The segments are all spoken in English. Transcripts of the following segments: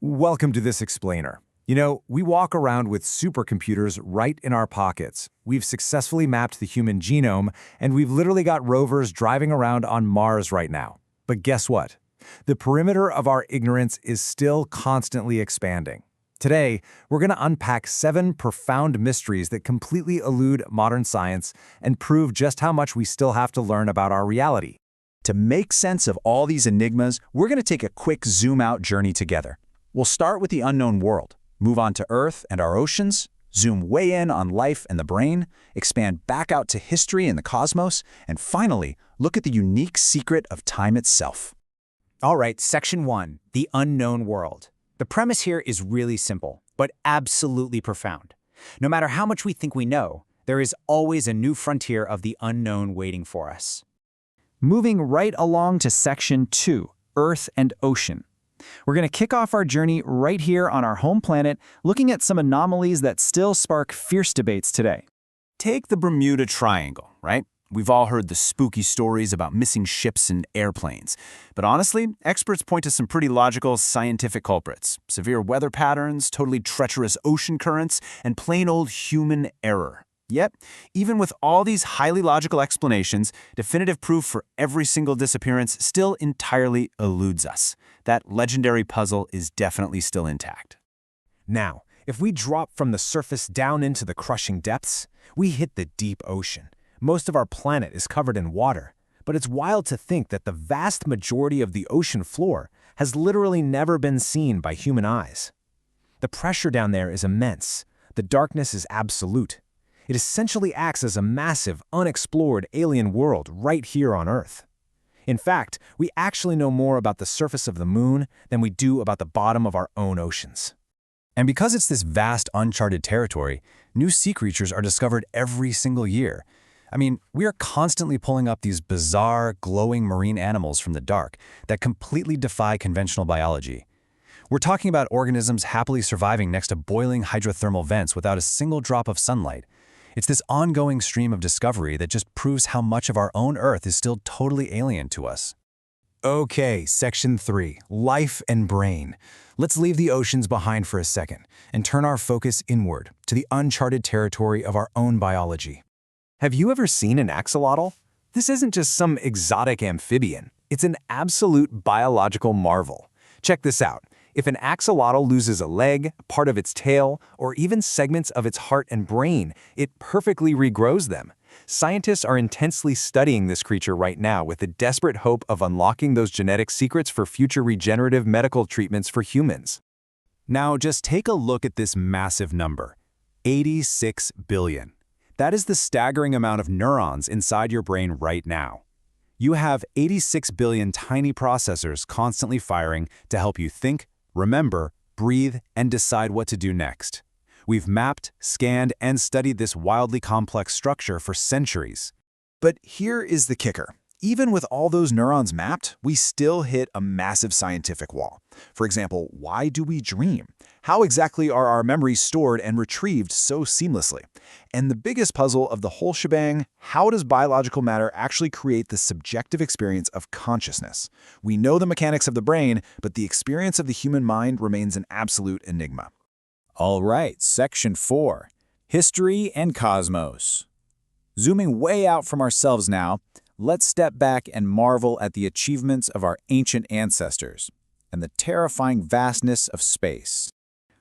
Welcome to this explainer. We walk around with supercomputers right in our pockets. We've successfully mapped the human genome, and we've literally got rovers driving around on Mars right now. But guess what? The perimeter of our ignorance is still constantly expanding. Today, we're going to unpack 7 profound mysteries that completely elude modern science and prove just how much we still have to learn about our reality. To make sense of all these enigmas, we're going to take a quick zoom-out journey together. We'll start with the unknown world, move on to Earth and our oceans, zoom way in on life and the brain, expand back out to history and the cosmos, and finally, look at the unique secret of time itself. All right, Section 1, the unknown world. The premise here is really simple, but absolutely profound. No matter how much we think we know, there is always a new frontier of the unknown waiting for us. Moving right along to Section 2, Earth and Ocean. We're going to kick off our journey right here on our home planet, looking at some anomalies that still spark fierce debates today. Take the Bermuda Triangle, right? We've all heard the spooky stories about missing ships and airplanes. But honestly, experts point to some pretty logical scientific culprits: severe weather patterns, totally treacherous ocean currents, and plain old human error. Yet, even with all these highly logical explanations, definitive proof for every single disappearance still entirely eludes us. That legendary puzzle is definitely still intact. Now, if we drop from the surface down into the crushing depths, we hit the deep ocean. Most of our planet is covered in water, but it's wild to think that the vast majority of the ocean floor has literally never been seen by human eyes. The pressure down there is immense. The darkness is absolute. It essentially acts as a massive, unexplored alien world right here on Earth. In fact, we actually know more about the surface of the moon than we do about the bottom of our own oceans. And because it's this vast, uncharted territory, new sea creatures are discovered every single year. We are constantly pulling up these bizarre, glowing marine animals from the dark that completely defy conventional biology. We're talking about organisms happily surviving next to boiling hydrothermal vents without a single drop of sunlight. It's this ongoing stream of discovery that just proves how much of our own Earth is still totally alien to us. Okay, Section 3, Life and Brain. Let's leave the oceans behind for a second and turn our focus inward to the uncharted territory of our own biology. Have you ever seen an axolotl? This isn't just some exotic amphibian. It's an absolute biological marvel. Check this out. If an axolotl loses a leg, part of its tail, or even segments of its heart and brain, it perfectly regrows them. Scientists are intensely studying this creature right now with the desperate hope of unlocking those genetic secrets for future regenerative medical treatments for humans. Now, just take a look at this massive number: 86 billion. That is the staggering amount of neurons inside your brain right now. You have 86 billion tiny processors constantly firing to help you think, remember, breathe, and decide what to do next. We've mapped, scanned, and studied this wildly complex structure for centuries. But here is the kicker. Even with all those neurons mapped, we still hit a massive scientific wall. For example, why do we dream? How exactly are our memories stored and retrieved so seamlessly? And the biggest puzzle of the whole shebang, how does biological matter actually create the subjective experience of consciousness? We know the mechanics of the brain, but the experience of the human mind remains an absolute enigma. All right, Section 4, History and Cosmos. Zooming way out from ourselves now, let's step back and marvel at the achievements of our ancient ancestors and the terrifying vastness of space.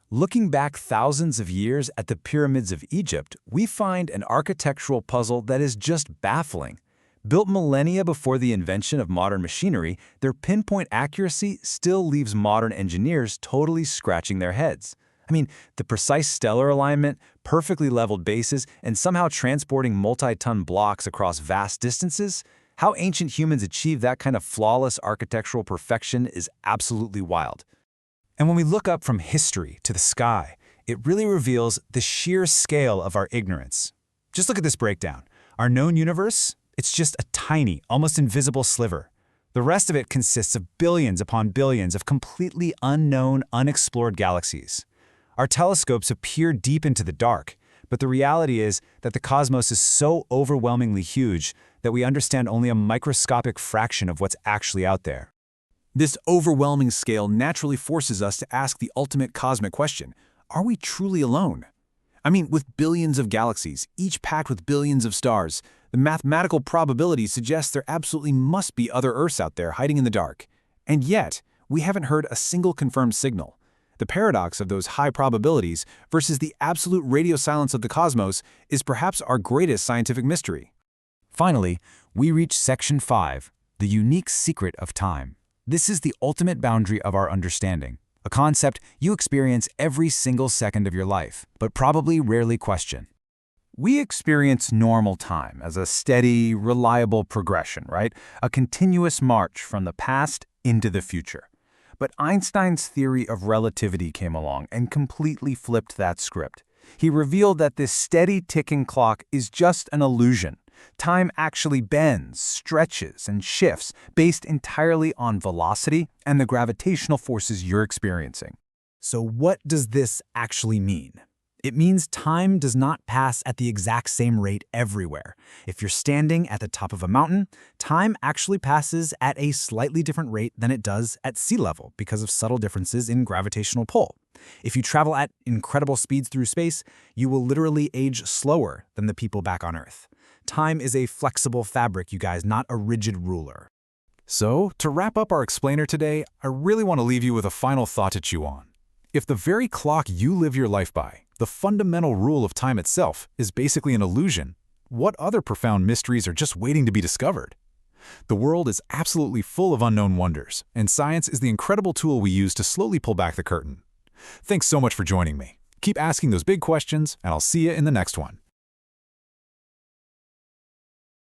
Looking back thousands of years at the pyramids of Egypt, we find an architectural puzzle that is just baffling. Built millennia before the invention of modern machinery, their pinpoint accuracy still leaves modern engineers totally scratching their heads. The precise stellar alignment, perfectly leveled bases, and somehow transporting multi-ton blocks across vast distances? How ancient humans achieved that kind of flawless architectural perfection is absolutely wild. And when we look up from history to the sky, it really reveals the sheer scale of our ignorance. Just look at this breakdown. Our known universe, it's just a tiny, almost invisible sliver. The rest of it consists of billions upon billions of completely unknown, unexplored galaxies. Our telescopes peer deep into the dark, but the reality is that the cosmos is so overwhelmingly huge that we understand only a microscopic fraction of what's actually out there. This overwhelming scale naturally forces us to ask the ultimate cosmic question: are we truly alone? I mean, with billions of galaxies, each packed with billions of stars, the mathematical probability suggests there absolutely must be other Earths out there hiding in the dark. And yet, we haven't heard a single confirmed signal. The paradox of those high probabilities versus the absolute radio silence of the cosmos is perhaps our greatest scientific mystery. Finally, we reach Section 5, the unique secret of time. This is the ultimate boundary of our understanding, a concept you experience every single second of your life, but probably rarely question. We experience normal time as a steady, reliable progression, right? A continuous march from the past into the future. But Einstein's theory of relativity came along and completely flipped that script. He revealed that this steady ticking clock is just an illusion. Time actually bends, stretches, and shifts based entirely on velocity and the gravitational forces you're experiencing. So what does this actually mean? It means time does not pass at the exact same rate everywhere. If you're standing at the top of a mountain, time actually passes at a slightly different rate than it does at sea level because of subtle differences in gravitational pull. If you travel at incredible speeds through space, you will literally age slower than the people back on Earth. Time is a flexible fabric, you guys, not a rigid ruler. So, to wrap up our explainer today, I really want to leave you with a final thought to chew on. If the very clock you live your life by, the fundamental rule of time itself, is basically an illusion, what other profound mysteries are just waiting to be discovered? The world is absolutely full of unknown wonders, and science is the incredible tool we use to slowly pull back the curtain. Thanks so much for joining me. Keep asking those big questions, and I'll see you in the next one.